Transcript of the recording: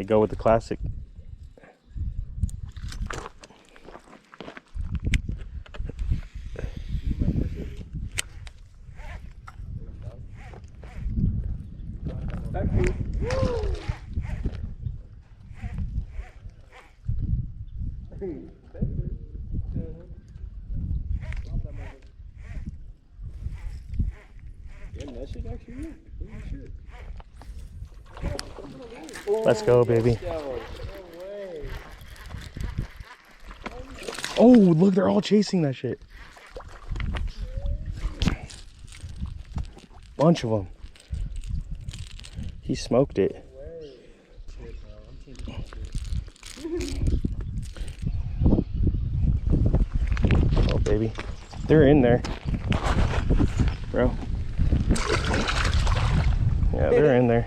They go with the classic. Let's go, baby. Oh, look, they're all chasing that shit. Bunch of them. He smoked it. Oh, baby. They're in there, bro. Yeah, they're in there.